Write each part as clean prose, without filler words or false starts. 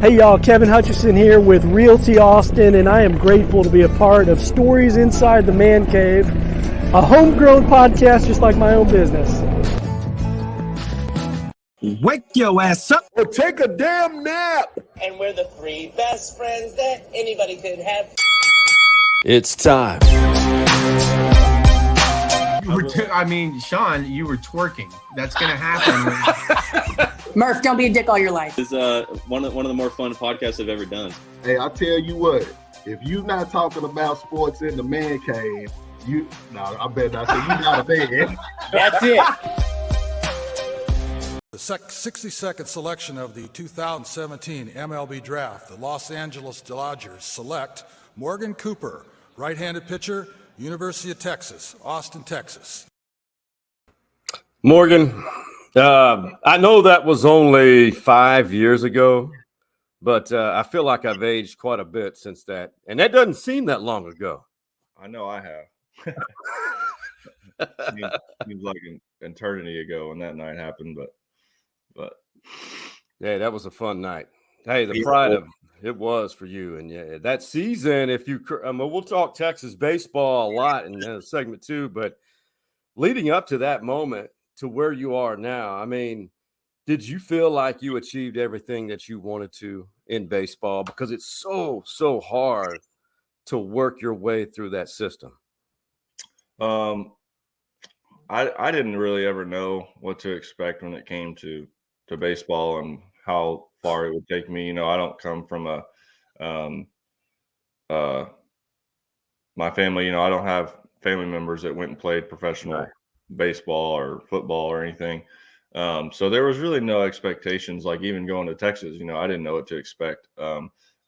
Hey y'all, Kevin Hutchison here with Realty Austin, and I am grateful to be a part of Stories Inside the Man Cave, a homegrown podcast just like my own business. Wake your ass up or take a damn nap. And we're the three best friends that anybody could have. It's time. Sean, you were twerking. That's going to happen. Murph, don't be a dick all your life. It's one of the more fun podcasts I've ever done. Hey, I tell you what, if you're not talking about sports in the man cave, I bet not say you're not a man. That's it. The 60-second selection of the 2017 MLB Draft, the Los Angeles Dodgers select Morgan Kooper, right-handed pitcher, University of Texas, Austin, Texas. Morgan, I know that was only 5 years ago, but I feel like I've aged quite a bit since that. And that doesn't seem that long ago. I know I have. Seems like an eternity ago when that night happened, but yeah, that was a fun night. Hey, the pride of it was for you. And yeah, that season, we'll talk Texas baseball a lot in segment 2, but leading up to that moment to where you are now, I mean, did you feel like you achieved everything that you wanted to in baseball? Because it's so hard to work your way through that system. I didn't really ever know what to expect when it came to baseball and how far it would take me. I don't come from my family, I don't have family members that went and played professional baseball or football or anything. So there was really no expectations, like even going to Texas, I didn't know what to expect. I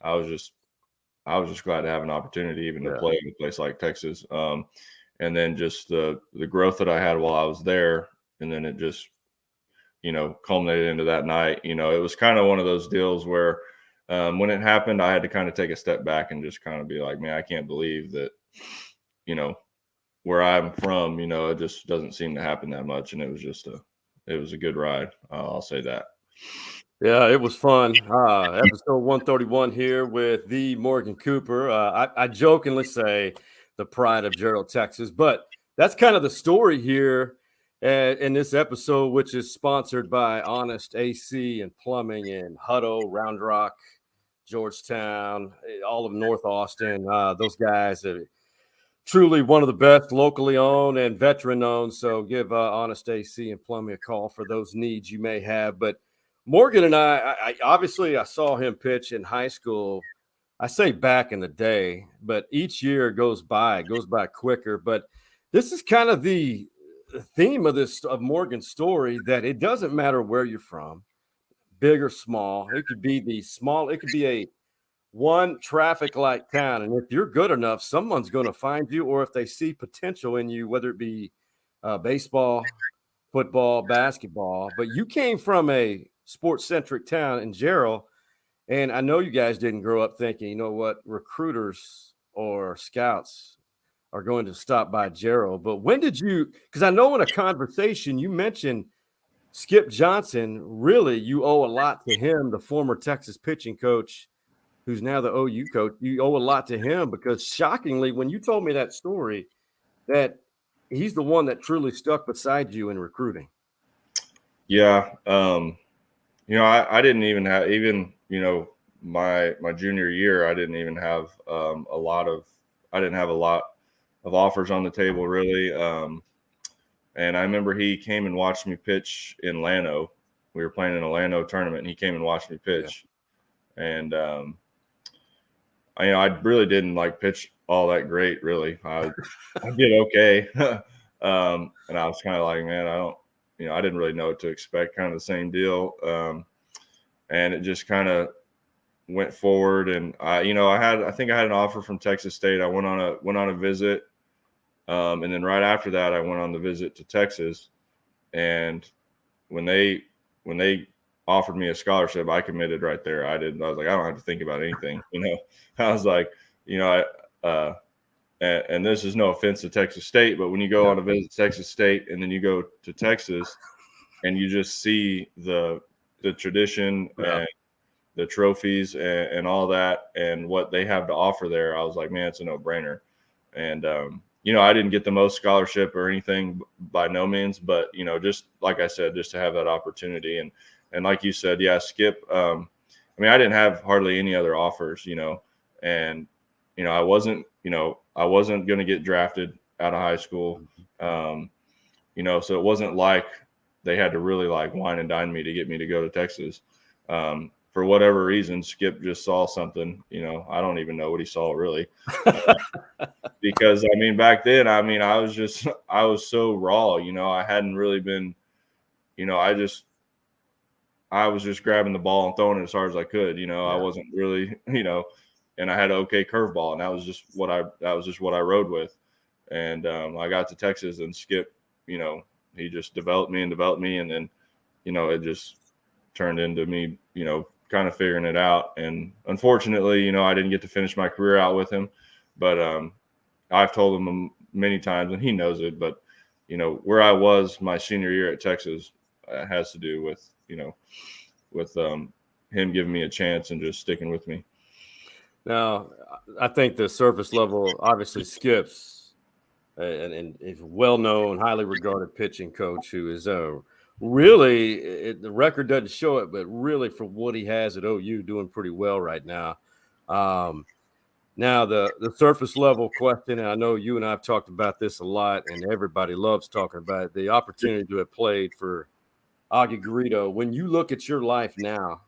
was just glad to have an opportunity even to play in a place like Texas. And then just the growth that I had while I was there. And then it just, culminated into that night. It was kind of one of those deals where when it happened, I had to kind of take a step back and just kind of be like, man, I can't believe that, where I'm from, it just doesn't seem to happen that much. And it was a good ride. I'll say that. Yeah, it was fun. Episode 131 here with the Morgan Kooper. I jokingly say the pride of Jarrell, Texas, but that's kind of the story here in this episode, which is sponsored by Honest AC and Plumbing in Hutto, Round Rock, Georgetown, all of North Austin. Those guys are truly one of the best locally owned and veteran owned. So give Honest AC and Plumbing a call for those needs you may have. But Morgan and I obviously saw him pitch in high school. I say back in the day, but each year goes by quicker. But this is kind of the theme of Morgan's story, that it doesn't matter where you're from, big or small. It could be a one traffic light town, and if you're good enough, someone's going to find you, or if they see potential in you, whether it be baseball, football, basketball. But you came from a sports-centric town in Jarrell, and I know you guys didn't grow up thinking, you know what, recruiters or scouts are going to stop by Jarrell. But when did you – because I know in a conversation you mentioned Skip Johnson. Really, you owe a lot to him, the former Texas pitching coach who's now the OU coach. You owe a lot to him because, shockingly, when you told me that story, that he's the one that truly stuck beside you in recruiting. Yeah. I didn't even have – my junior year, I didn't even have a lot of offers on the table, really. And I remember he came and watched me pitch in Llano. We were playing in a Llano tournament, and he came and watched me pitch. Yeah. And, I really didn't pitch all that great, really. I did okay. And I was kind of like, man, I didn't really know what to expect, kind of the same deal. And it just kind of went forward. And I think I had an offer from Texas State. I went on a visit. And then right after that, I went on the visit to Texas. And when they offered me a scholarship, I committed right there. I was like, I don't have to think about anything. I was like, and this is no offense to Texas State, but when you go on a visit to Texas State and then you go to Texas and you just see the tradition and the trophies and all that and what they have to offer there, I was like, man, it's a no-brainer. And, I didn't get the most scholarship or anything by no means, but, just like I said, just to have that opportunity. And like you said, yeah, Skip, I didn't have hardly any other offers, and, I wasn't going to get drafted out of high school. So it wasn't like they had to really like wine and dine me to get me to go to Texas. For whatever reason, Skip just saw something, I don't even know what he saw really. Because back then, I was so raw, I hadn't really been, I was just grabbing the ball and throwing it as hard as I could, I wasn't really, and I had an okay curveball, and that was just what I rode with. And I got to Texas, and Skip, he just developed me, and then, it just turned into me, kind of figuring it out. And unfortunately, I didn't get to finish my career out with him, but I've told him many times, and he knows it, but, where I was my senior year at Texas has to do with, him giving me a chance and just sticking with me. Now, I think the surface level obviously Skip's and is well-known, highly regarded pitching coach who is really, the record doesn't show it, but really for what he has at OU, doing pretty well right now. Now, the surface level question, and I know you and I have talked about this a lot, and everybody loves talking about it, the opportunity to have played for Augie Garrido. When you look at your life now,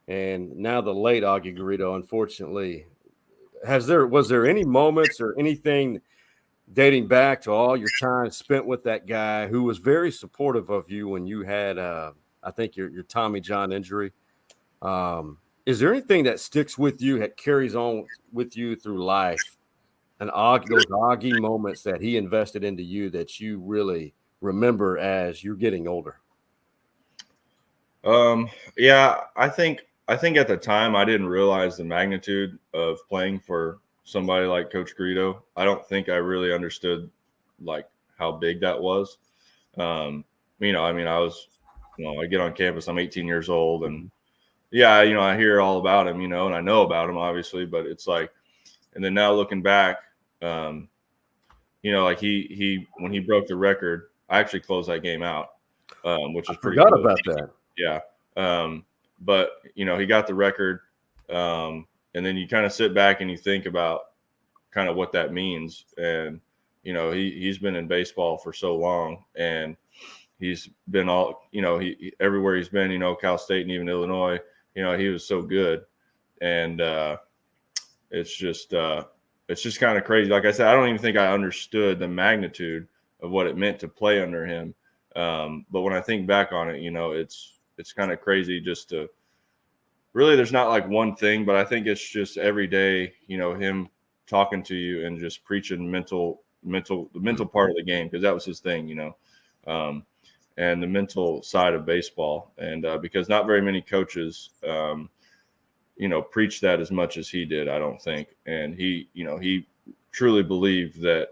and now the late Augie Garrido, unfortunately, was there any moments or anything dating back to all your time spent with that guy who was very supportive of you when you had, I think, your Tommy John injury? Is there anything that sticks with you, that carries on with you through life, and those Augie moments that he invested into you that you really remember as you're getting older? Yeah, I think at the time I didn't realize the magnitude of playing for somebody like Coach Garrido. I don't think I really understood like how big that was. I was, I get on campus, I'm 18 years old, and yeah, I hear all about him, and I know about him obviously, but it's like, and then now looking back, like he when he broke the record, I actually closed that game out, which is pretty Forgot cool. about that. Yeah. But he got the record. And then you kind of sit back and you think about kind of what that means. And, he's been in baseball for so long, and he's been he everywhere he's been, Cal State and even Illinois, he was so good. And, it's just kind of crazy. Like I said, I don't even think I understood the magnitude of what it meant to play under him. But when I think back on it, it's kind of crazy just to really, there's not like one thing, but I think it's just every day, him talking to you and just preaching the mental part of the game. Cause that was his thing, and the mental side of baseball. And, because not very many coaches, preach that as much as he did, I don't think. And he truly believed that,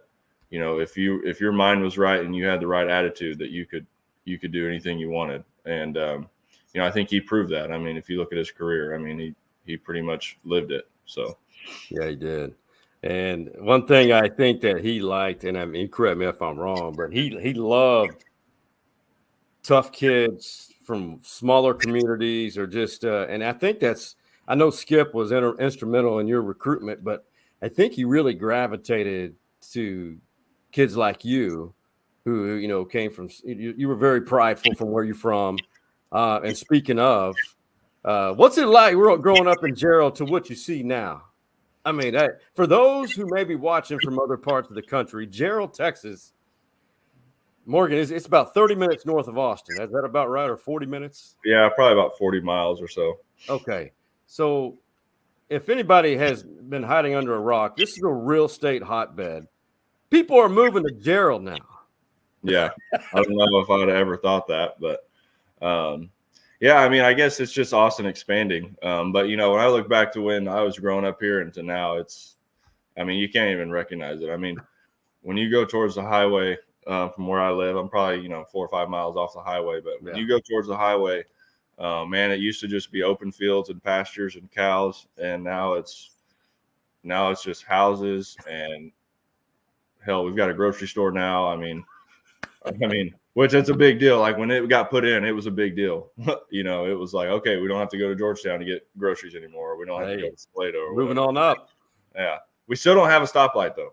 if your mind was right and you had the right attitude, that you could do anything you wanted. And, I think he proved that. If you look at his career, he pretty much lived it. So, yeah, he did. And one thing I think that he liked, and correct me if I'm wrong, but he loved tough kids from smaller communities, or just, and I think I know Skip was instrumental in your recruitment, but I think he really gravitated to kids like you who, came from, you were very prideful from where you're from. And speaking of, what's it like growing up in Jarrell to what you see now? For those who may be watching from other parts of the country, Jarrell, Texas, Morgan, it's about 30 minutes north of Austin. Is that about right, or 40 minutes? Yeah, probably about 40 miles or so. Okay. So if anybody has been hiding under a rock, this is a real estate hotbed. People are moving to Jarrell now. Yeah. I don't know if I would have ever thought that, but yeah, I guess it's just Austin expanding. But when I look back to when I was growing up here and to now, it's, you can't even recognize it. When you go towards the highway, from where I live, I'm probably, 4 or 5 miles off the highway, but when you go towards the highway, Man, it used to just be open fields and pastures and cows, and now it's just houses, and hell, we've got a grocery store now. I mean, which it's a big deal. Like when it got put in, it was a big deal. It was like, okay, we don't have to go to Georgetown to get groceries anymore. Or we don't have to go to Salado or moving whatever. on up. Yeah, we still don't have a stoplight though.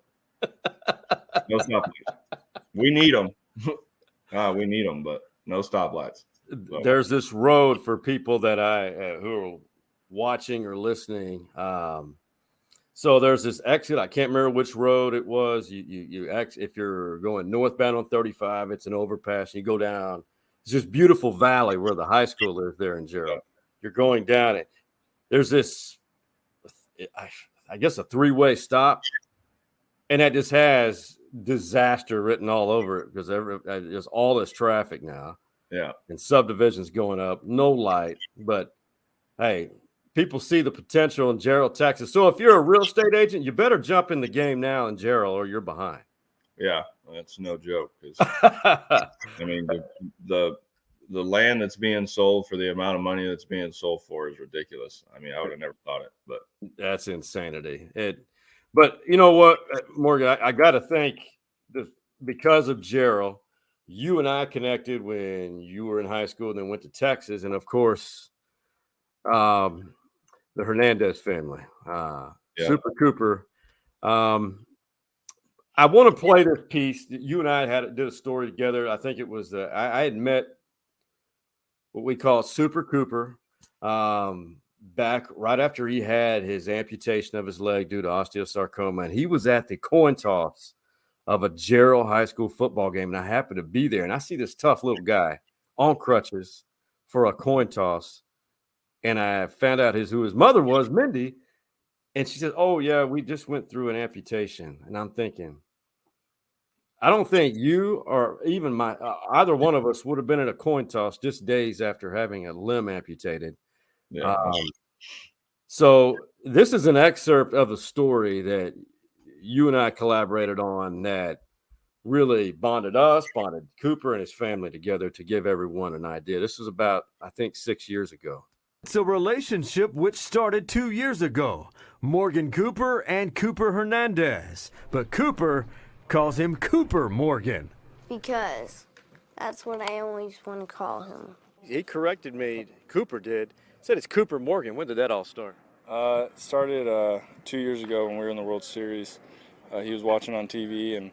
No stoplights. We need them. We need them, but no stoplights. So. There's this road for people that who are watching or listening. So there's this exit. I can't remember which road it was. You exit if you're going northbound on 35. It's an overpass. And you go down. It's this beautiful valley where the high school is there in Jarrell. You're going down it. There's this, I guess, a three-way stop, and that just has disaster written all over it because there's all this traffic now. Yeah, and subdivisions going up. No light, but hey. People see the potential in Jarrell, Texas. So if you're a real estate agent, you better jump in the game now in Jarrell or you're behind. Yeah, that's no joke. I mean, the land that's being sold for the amount of money that's being sold for is ridiculous. I mean, I would have never thought it, but that's insanity. But you know what, Morgan, I got to think because of Jarrell, you and I connected when you were in high school and then went to Texas. And of course, the Hernandez family, Super Kooper. I want to play this piece. You and I did a story together. I think it was I had met what we call Super Kooper back right after he had his amputation of his leg due to osteosarcoma, and he was at the coin toss of a Jarrell High School football game, and I happened to be there, and I see this tough little guy on crutches for a coin toss. And I found out who his mother was, Mindy. And she said, oh, yeah, we just went through an amputation. And I'm thinking, I don't think you or even either one of us would have been in a coin toss just days after having a limb amputated. Yeah. So this is an excerpt of a story that you and I collaborated on that really bonded Kooper and his family together to give everyone an idea. This was about, I think, 6 years ago. It's a relationship which started 2 years ago. Morgan Kooper and Kooper Hernandez. But Kooper calls him Kooper Morgan. Because that's what I always want to call him. He corrected me, Kooper did. Said it's Kooper Morgan. When did that all start? It started 2 years ago when we were in the World Series. He was watching on TV, and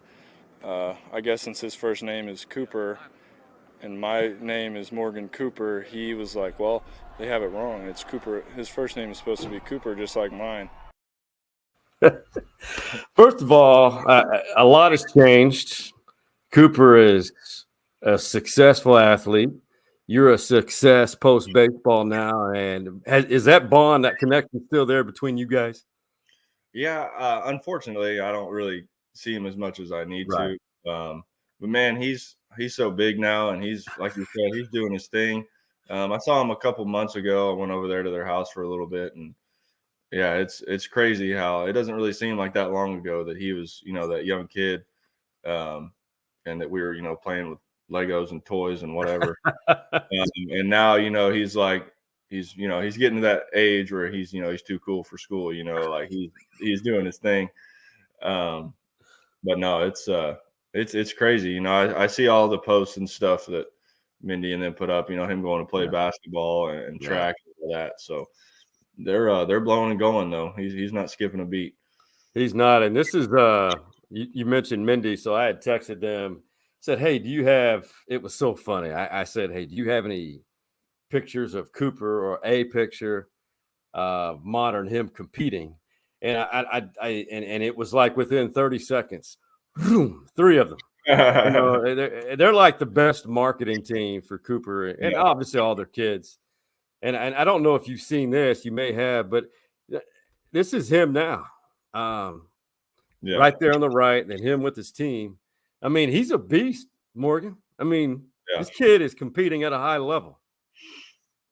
I guess since his first name is Kooper and my name is Morgan Kooper, he was like, well, they have it wrong. It's Kooper. His first name is supposed to be Kooper, just like mine. First of all, a lot has changed. Kooper is a successful athlete. You're a success post-baseball now. And is that bond, that connection still there between you guys? Yeah, unfortunately, I don't really see him as much as I need to. But, man, he's so big now, and he's, like you said, he's doing his thing. I saw him a couple months ago. I went over there to their house for a little bit, and yeah, it's crazy how it doesn't really seem like that long ago that he was, that young kid, and that we were, playing with Legos and toys and whatever. And now, he's like, he's getting to that age where he's too cool for school, like he's doing his thing. But no, it's crazy. I see all the posts and stuff that Mindy and them put up, him going to play basketball and track and all that. So they're blowing and going though. He's not skipping a beat. He's not. And this is you mentioned Mindy, so I had texted them, said, hey, do you have, it was so funny. I said, hey, do you have any pictures of Kooper or a picture of modern him competing? And and it was like within 30 seconds, three of them. They're like the best marketing team for Kooper and obviously all their kids. And I don't know if you've seen this, you may have, but this is him now. Right there on the right, and him with his team. I mean, he's a beast, Morgan. I mean, this kid is competing at a high level.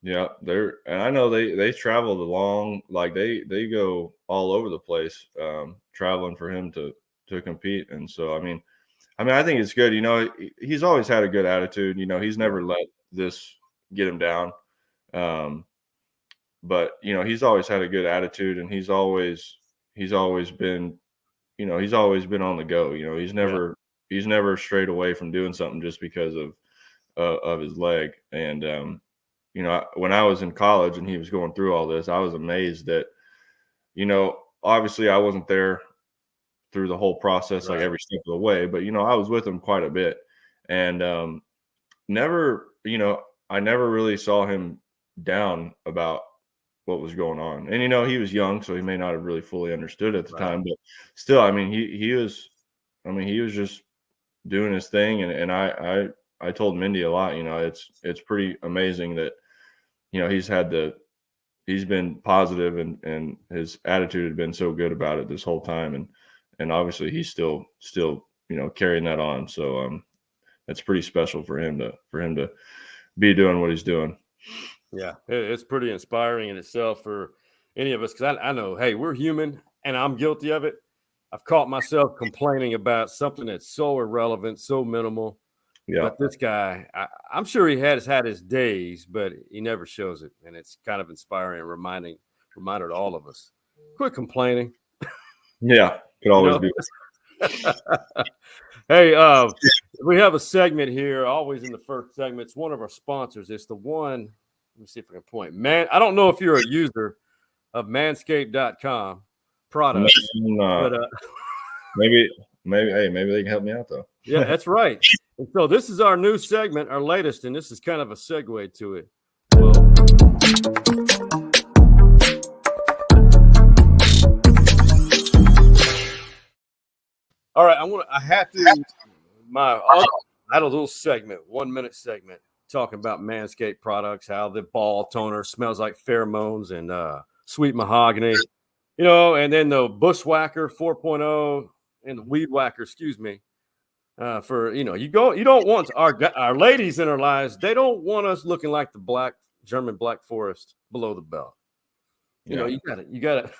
Yeah, and I know they traveled along, like they go all over the place, traveling for him to compete. And so, I mean, I think it's good. He's always had a good attitude. He's never let this get him down. But he's always had a good attitude, and he's always been, he's always been on the go. He's never strayed away from doing something just because of his leg. And when I was in college and he was going through all this, I was amazed that, obviously I wasn't there through the whole process, like every step of the way, but I was with him quite a bit, and I never really saw him down about what was going on. And he was young, so he may not have really fully understood at the time, but still, he was just doing his thing. And I told Mindy a lot, it's pretty amazing that he's been positive, and his attitude had been so good about it this whole time, and obviously he's still carrying that on. So it's pretty special for him to be doing what he's doing. Yeah, it's pretty inspiring in itself for any of us, because I know, hey, we're human, and I'm guilty of it. I've caught myself complaining about something that's so irrelevant, so minimal. Yeah. But this guy, I'm sure he has had his days, but he never shows it, and it's kind of inspiring and reminder to all of us. Quit complaining. Yeah, could always be. Hey, we have a segment here, always in the first segment. It's one of our sponsors. It's the one. Let me see if I can point. Man, I don't know if you're a user of manscaped.com products. But, maybe they can help me out, though. Yeah, that's right. And so this is our new segment, our latest, and this is kind of a segue to it. All right, I had a little segment, 1 minute segment, talking about Manscaped products, how the ball toner smells like pheromones and sweet mahogany, and then the Bushwhacker 4.0 and the Weed Whacker, for you don't want our ladies in our lives. They don't want us looking like the German black forest below the belt. You gotta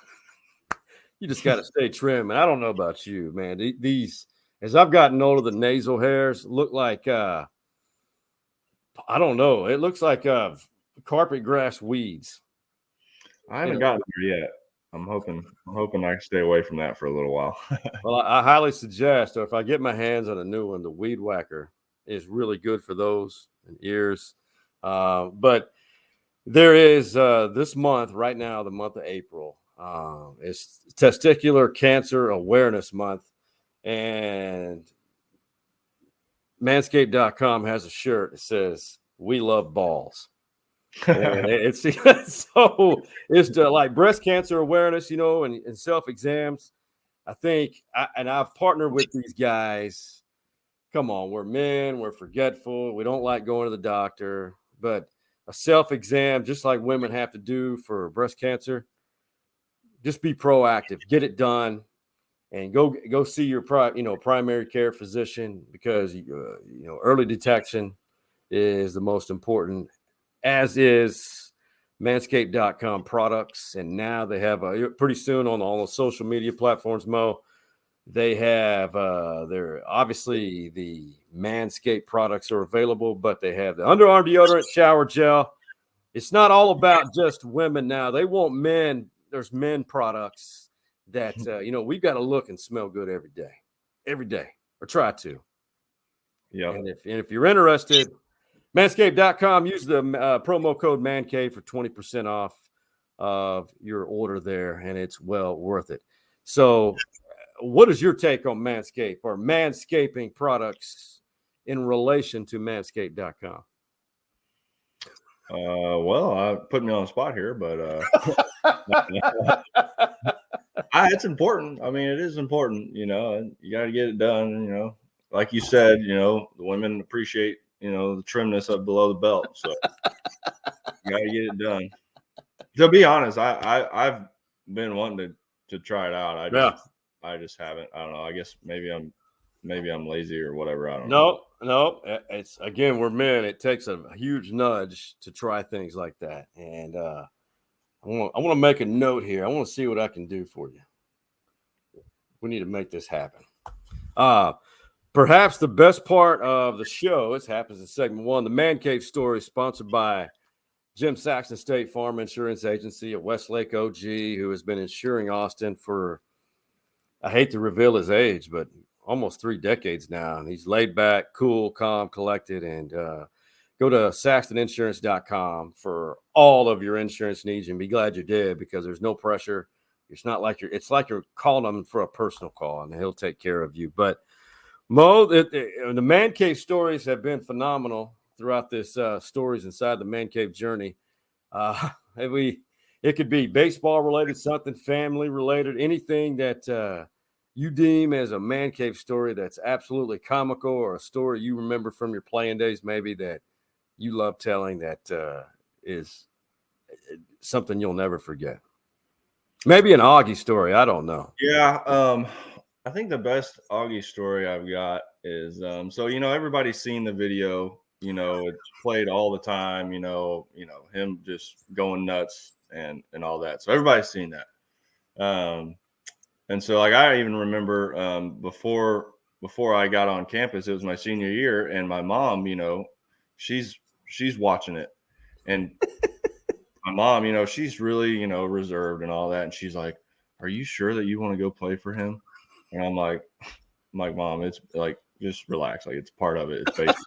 you just gotta stay trim. And I don't know about you, man. These, as I've gotten older, the nasal hairs look like I don't know. It looks like carpet grass weeds. I haven't gotten there yet. I'm hoping I can stay away from that for a little while. Well, I highly suggest, or if I get my hands on a new one, the Weed Whacker is really good for those and ears. But there is this month, right now, the month of April, it's Testicular Cancer Awareness Month, and Manscaped.com has a shirt that says "We love balls." And it's like breast cancer awareness, and self exams. I think, and I've partnered with these guys. Come on, we're men, we're forgetful, we don't like going to the doctor, but a self exam, just like women have to do for breast cancer, just be proactive, get it done, and go see your primary care physician, because early detection is the most important, as is Manscaped.com products. And now they have pretty soon on all the social media platforms, Mo, they have they're obviously the Manscaped products are available, but they have the underarm deodorant, shower gel. It's not all about just women now. They want men. There's men products that we've got to look and smell good every day, or try to. Yeah. And if you're interested, Manscaped.com, use the promo code MANCAVE for 20% off of your order there, and it's well worth it. So what is your take on Manscaped or manscaping products in relation to Manscaped.com? Well, put me on the spot here, but it's important. I mean, it is important, and you got to get it done, like you said, the women appreciate the trimness up below the belt. So you got to get it done. To be honest, I've been wanting to try it out. I just haven't. I don't know. I guess maybe I'm lazy or whatever. I don't know. No. It's, again, we're men. It takes a huge nudge to try things like that. And I want to make a note here. I want to see what I can do for you. We need to make this happen. Perhaps the best part of the show, it happens in segment one, the Man Cave story, sponsored by Jim Saxon State Farm Insurance Agency, a Westlake OG who has been insuring Austin for, I hate to reveal his age, but almost 3 decades now. And he's laid back, cool, calm, collected, and go to saxtoninsurance.com for all of your insurance needs, and be glad you did, because there's no pressure. It's not like it's like you're calling him for a personal call, and he'll take care of you. But Mo, the Man Cave stories have been phenomenal throughout this stories inside the Man Cave journey. It could be baseball related, something family related, anything that you deem as a Man Cave story that's absolutely comical, or a story you remember from your playing days, maybe that you love telling, that is something you'll never forget. Maybe an Augie story. I don't know. Yeah. I think the best Augie story I've got is, so, everybody's seen the video, it's played all the time, him just going nuts and all that. So everybody's seen that. And so, like, I even remember before I got on campus, it was my senior year, and my mom, she's watching it, and my mom, she's really, reserved and all that, and she's like, "Are you sure that you want to go play for him?" And I'm like, "Mom, it's like, just relax, like, it's part of it. It's basically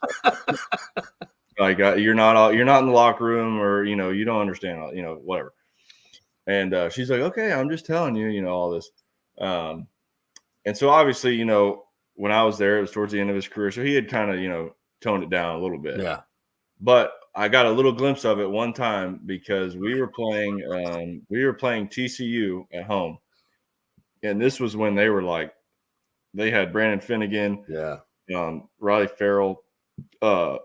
like, you're not in the locker room, or you don't understand, whatever." And she's like, "Okay, I'm just telling you, all this." And so obviously, when I was there, it was towards the end of his career, so he had kind of, toned it down a little bit. Yeah. But I got a little glimpse of it one time, because we were playing TCU at home, and this was when they had Brandon Finnegan, Riley Farrell, the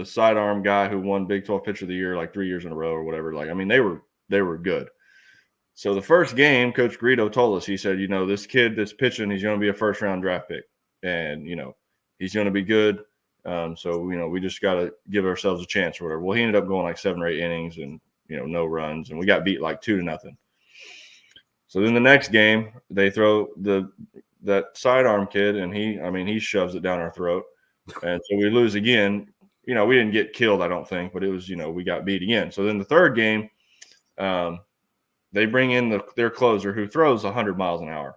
sidearm guy who won Big 12 Pitcher of the Year like 3 years in a row or whatever. Like, I mean, they were good. So the first game, Coach Garrido told us, he said, this kid that's pitching, he's going to be a first-round draft pick, and he's going to be good. So we just got to give ourselves a chance or whatever. Well, he ended up going like 7 or 8 innings and no runs, and we got beat like 2-0. So then the next game, they throw that sidearm kid, and he shoves it down our throat, and so we lose again. We didn't get killed, I don't think, but it was we got beat again. So then the third game, they bring in their closer, who throws 100 miles an hour.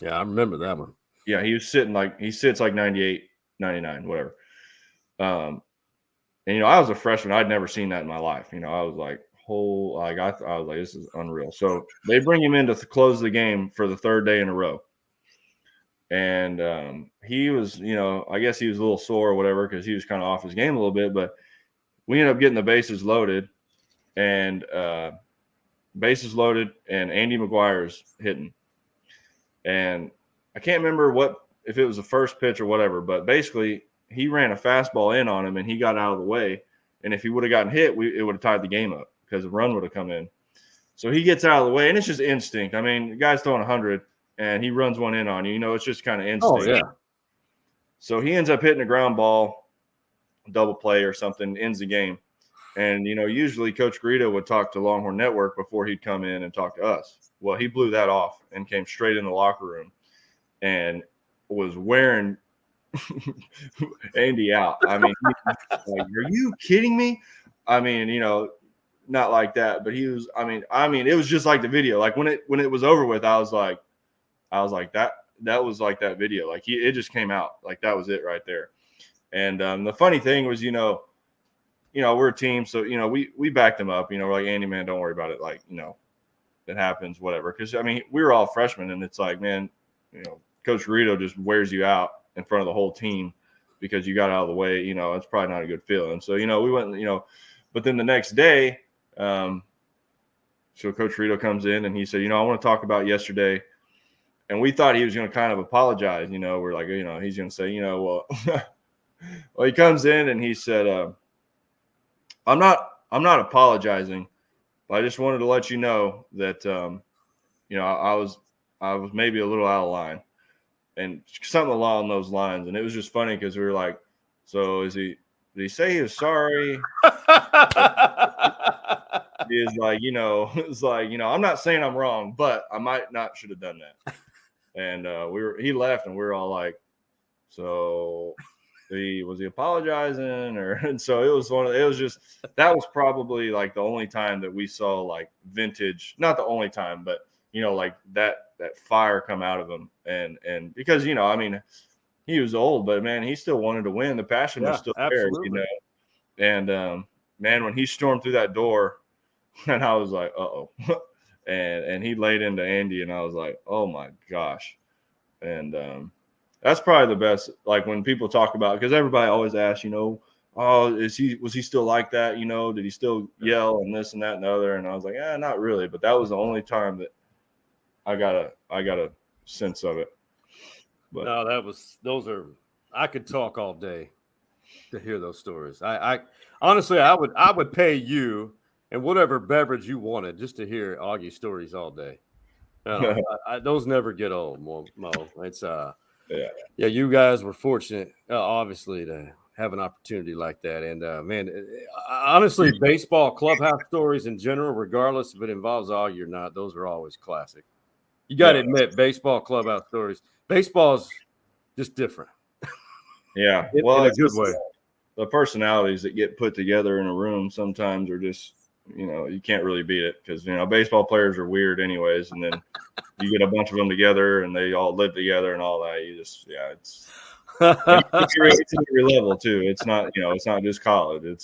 Yeah, I remember that one. Yeah, he sits like 98, 99, whatever. And I was a freshman. I'd never seen that in my life. I was like, I was like, this is unreal. So they bring him in to close the game for the third day in a row. And he was, I guess he was a little sore or whatever, because he was kind of off his game a little bit. But we ended up getting the bases loaded, and Andy McGuire's hitting. And I can't remember if it was the first pitch or whatever, but basically he ran a fastball in on him, and he got out of the way. And if he would have gotten hit, it would have tied the game up, because the run would have come in. So he gets out of the way, and it's just instinct. I mean, the guy's throwing 100, and he runs one in on you. It's just kind of instinct. Oh, yeah. So he ends up hitting a ground ball, double play or something, ends the game. And, usually Coach Garrido would talk to Longhorn Network before he'd come in and talk to us. Well, he blew that off and came straight in the locker room and was wearing Andy out. I mean, like, are you kidding me? I mean, not like that, but he was. I mean, it was just like the video. Like when it was over with, I was like that was like that video. Like it just came out. Like that was it right there. And the funny thing was, we're a team, so we backed him up. We're like, Andy, man, don't worry about it. Like, it happens, whatever. Because we were all freshmen, and it's like, man, Coach Garrido just wears you out in front of the whole team because you got out of the way. It's probably not a good feeling. So we went, but then the next day, so Coach Garrido comes in and he said, I want to talk about yesterday. And we thought he was going to kind of apologize. We're like, he's going to say, well, well, he comes in and he said, I'm not apologizing, but I just wanted to let you know that, I was maybe a little out of line, and something along those lines. And it was just funny because we were like, so did he say he was sorry? He is like, it's like, I'm not saying I'm wrong, but I might not should have done that. And he left, and we were all like, so was he apologizing or? And so it was that was probably like the only time that we saw like vintage, not the only time, but like that fire come out of him. And because, I mean, he was old, but man, he still wanted to win. The passion was still absolutely. there, And man, when he stormed through that door, and I was like, uh-oh. and he laid into Andy, and I was like, oh my gosh. And that's probably the best, like when people talk about, because everybody always asks, oh, was he still like that? Did he still yell and this and that and the other? And I was like, not really. But that was the only time that I got a sense of it. But no, I could talk all day to hear those stories. I honestly, I would pay you and whatever beverage you wanted just to hear Augie stories all day. Those never get old, Mo. It's yeah, you guys were fortunate, obviously, to have an opportunity like that. And man, honestly, baseball clubhouse stories in general, regardless if it involves Augie or not, those are always classic. You got to admit, baseball clubhouse stories. Baseball's just different. Yeah, well, in a good way. The personalities that get put together in a room sometimes are just, you can't really beat it because, baseball players are weird anyways. And then you get a bunch of them together and they all live together and all that. You just, it's every level too. It's not, it's not just college. You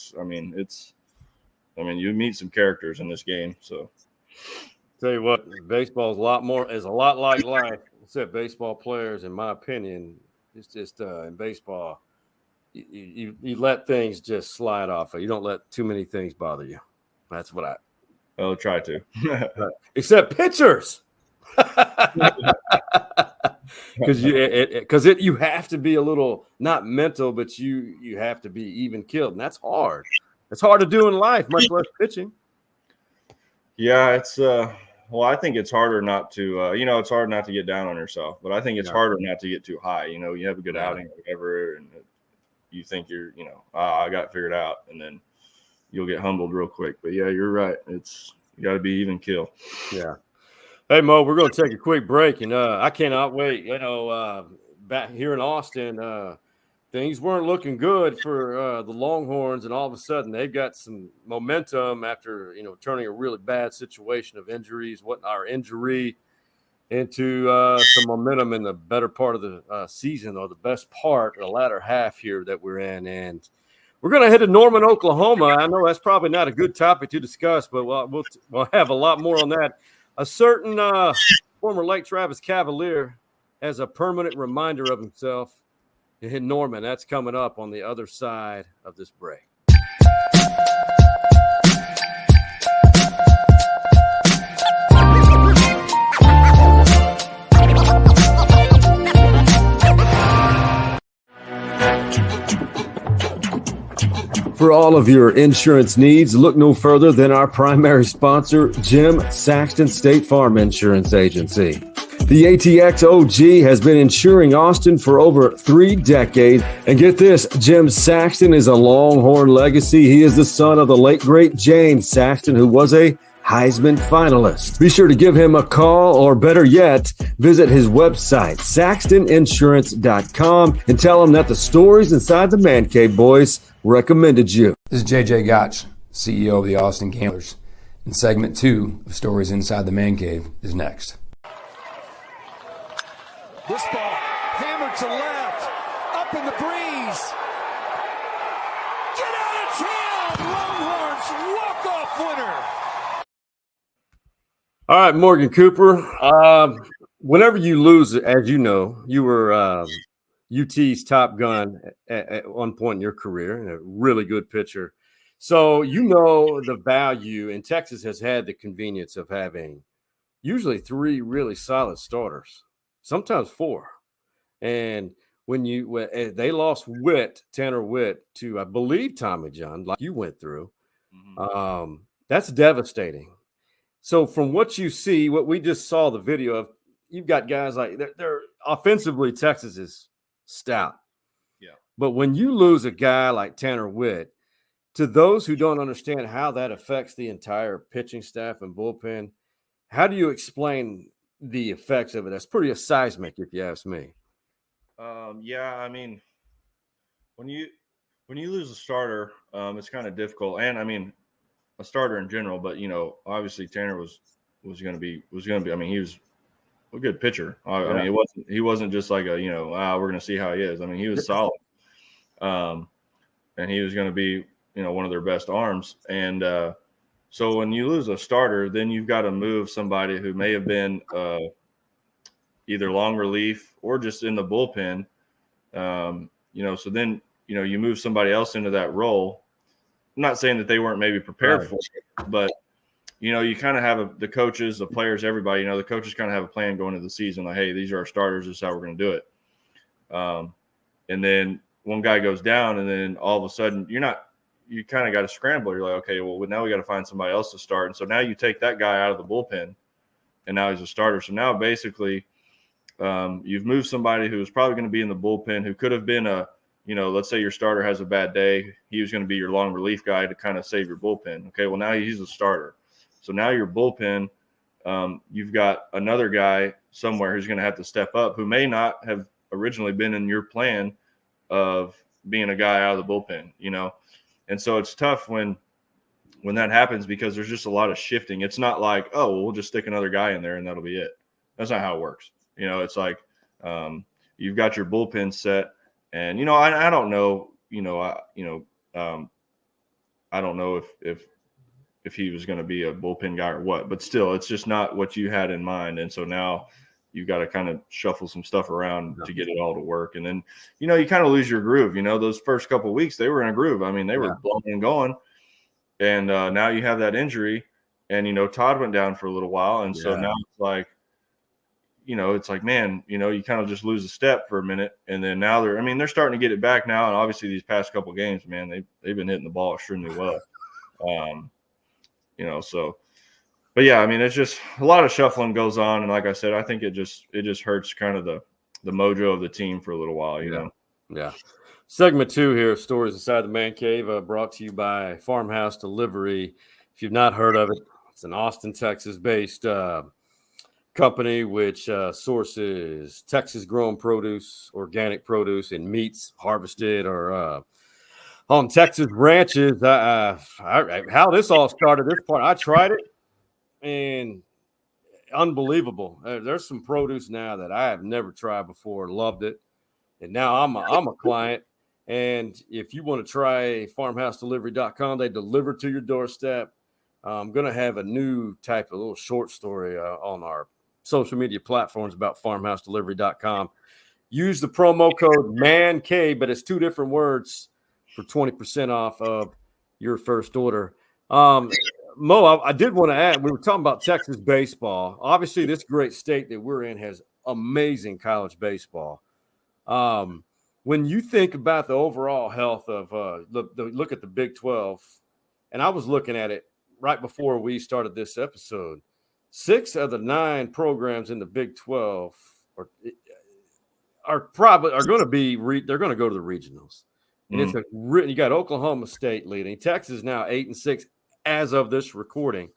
meet some characters in this game. So tell you what, baseball is a lot like life, except baseball players, in my opinion. It's just in baseball, you let things just slide off. You don't let too many things bother you. That's what I'll try to. Except pitchers. Because you have to be a little, not mental, but you have to be even killed. And that's hard. It's hard to do in life, much less pitching. Yeah, it's well, I think it's harder not to, it's hard not to get down on yourself, but I think it's harder not to get too high. You have a good outing or whatever, and you think you're, I got it figured out, and then you'll get humbled real quick. But yeah, you're right. You got to be even kill. Yeah. Hey, Mo, we're going to take a quick break, and I cannot wait. Back here in Austin, things weren't looking good for the Longhorns, and all of a sudden they've got some momentum after turning a really bad situation of injury into some momentum in the better part of the season, or the best part, the latter half here that we're in. And we're going to head to Norman, Oklahoma. I know that's probably not a good topic to discuss, but we'll have a lot more on that. A certain former Lake Travis Cavalier has a permanent reminder of himself in Norman. That's coming up on the other side of this break. For all of your insurance needs, look no further than our primary sponsor, Jim Saxton State Farm Insurance Agency. The ATX OG has been insuring Austin for over 3 decades. And get this, Jim Saxton is a Longhorn legacy. He is the son of the late, great James Saxton, who was a Heisman finalist. Be sure to give him a call, or better yet, visit his website, saxtoninsurance.com, and tell him that the Stories Inside the Man Cave Boys recommended you. This is JJ Gotch, CEO of the Austin Gamblers, and segment 2 of Stories Inside the Man Cave is next. This ball hammered to left, up in the breeze. Get out of town, Longhorns walk-off winner. All right, Morgan Kooper. Whenever you lose, as you know, you were UT's top gun at one point in your career, and a really good pitcher. So the value, and Texas has had the convenience of having usually 3 really solid starters, sometimes 4. And when they lost Tanner Witt to, I believe, Tommy John, like you went through, that's devastating. So from what you see, what we just saw the video of, you've got guys like they're offensively, Texas is stout. Yeah. But when you lose a guy like Tanner Witt, to those who don't understand how that affects the entire pitching staff and bullpen, how do you explain the effects of it? That's pretty seismic, if you ask me. Yeah, I mean, when you lose a starter, it's kind of difficult. And I mean, a starter in general, but obviously Tanner was going to be. I mean, he was a good pitcher. I mean, he wasn't just like a we're going to see how he is. I mean, he was solid, and he was going to be one of their best arms. And so when you lose a starter, then you've got to move somebody who may have been either long relief or just in the bullpen. So then you move somebody else into that role. I'm not saying that they weren't maybe prepared for it, but you kind of have the coaches, the players, everybody. The coaches kind of have a plan going into the season. Like, hey, these are our starters. This is how we're going to do it. And then one guy goes down, and then all of a sudden you kind of got to scramble. You're like, okay, well now we got to find somebody else to start. And so now you take that guy out of the bullpen, and now he's a starter. So now basically you've moved somebody who was probably going to be in the bullpen, who could have been let's say your starter has a bad day. He was going to be your long relief guy to kind of save your bullpen. Okay, well now he's a starter. So now your bullpen, you've got another guy somewhere who's going to have to step up, who may not have originally been in your plan of being a guy out of the bullpen, And so it's tough when that happens, because there's just a lot of shifting. It's not like, oh, well, we'll just stick another guy in there and that'll be it. That's not how it works. It's like you've got your bullpen set, and I don't know, I don't know if he was going to be a bullpen guy or what, but still, it's just not what you had in mind. And so now you've got to kind of shuffle some stuff around to get it all to work. And then, you kind of lose your groove. Those first couple of weeks, they were in a groove. I mean, they were blowing and going. And now you have that injury, and, Todd went down for a little while. And so now it's like, man, you kind of just lose a step for a minute. And then now they're starting to get it back now. And obviously these past couple of games, man, they've been hitting the ball extremely well. But yeah, I mean, it's just a lot of shuffling goes on. And like I said, I think it just hurts kind of the mojo of the team for a little while, you know? Yeah. Segment 2 here of Stories Inside the Man Cave, brought to you by Farmhouse Delivery. If you've not heard of it, it's an Austin, Texas based company which sources Texas grown produce, organic produce, and meats harvested or on Texas ranches. How this all started, this part, I tried it, and unbelievable. There's some produce now that I have never tried before, loved it, and now I'm a client. And if you want to try farmhousedelivery.com, they deliver to your doorstep. I'm going to have a new type of little short story on our social media platforms about farmhousedelivery.com. Use the promo code MANK, but it's 2 different words, for 20% off of your first order. Mo, I did want to add, we were talking about Texas baseball. Obviously, this great state that we're in has amazing college baseball. When you think about the overall health of look at the Big 12, and I was looking at it right before we started this episode, 6 of the 9 programs in the Big 12 are going to be they're going to go to the regionals. And it's you got Oklahoma State leading. Texas now 8-6 as of this recording.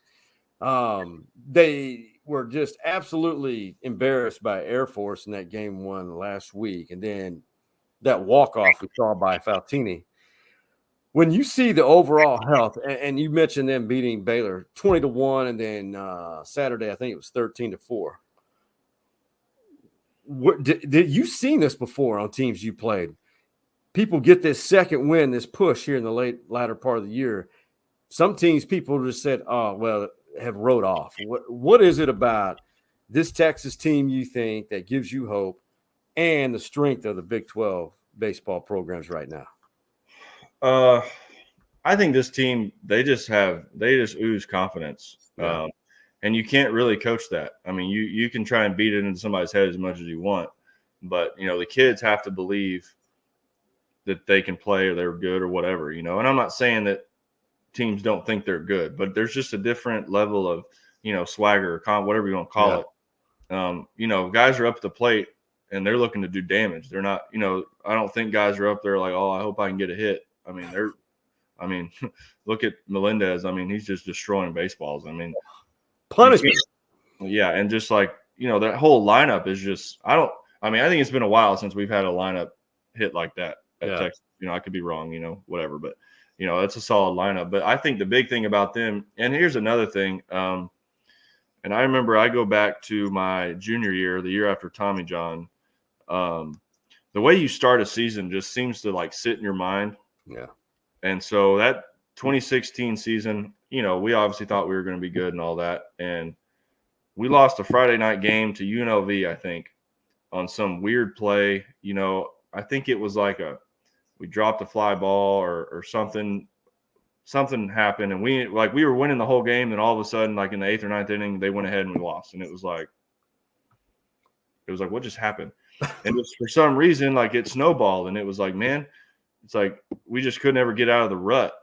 They were just absolutely embarrassed by Air Force in that game 1 last week, and then that walk-off we saw by Faltini. When you see the overall health, and you mentioned them beating Baylor 20-1, and then Saturday I think it was 13-4. Did you seen this before on teams you played? People get this second win, this push here in the latter part of the year. Some teams, people just said, "Oh, well," have wrote off. What is it about this Texas team you think that gives you hope, and the strength of the Big 12 baseball programs right now? I think this team, they just ooze confidence. Yeah. And you can't really coach that. I mean, you can try and beat it into somebody's head as much as you want, but the kids have to believe that they can play or they're good or whatever, And I'm not saying that teams don't think they're good, but there's just a different level of, swagger, whatever you want to call it. Guys are up at the plate and they're looking to do damage. They're not, I don't think guys are up there like, oh, I hope I can get a hit. I mean, look at Melendez. I mean, he's just destroying baseballs. I mean, punishment. Yeah. And just like, that whole lineup is just, I think it's been a while since we've had a lineup hit like that at Texas. I could be wrong, whatever, but it's a solid lineup. But I think the big thing about them, and here's another thing, and I remember I go back to my junior year, the year after Tommy John. The way you start a season just seems to like sit in your mind. Yeah. And so that 2016 season, we obviously thought we were going to be good and all that. And we lost a Friday night game to UNLV, I think, on some weird play. I think it was like we dropped a fly ball or something. Something happened, and we were winning the whole game. And all of a sudden, like in the 8th or 9th inning, they went ahead and we lost. And it was like, what just happened? And it's for some reason, like it snowballed, and it was like, man, it's like we just couldn't ever get out of the rut.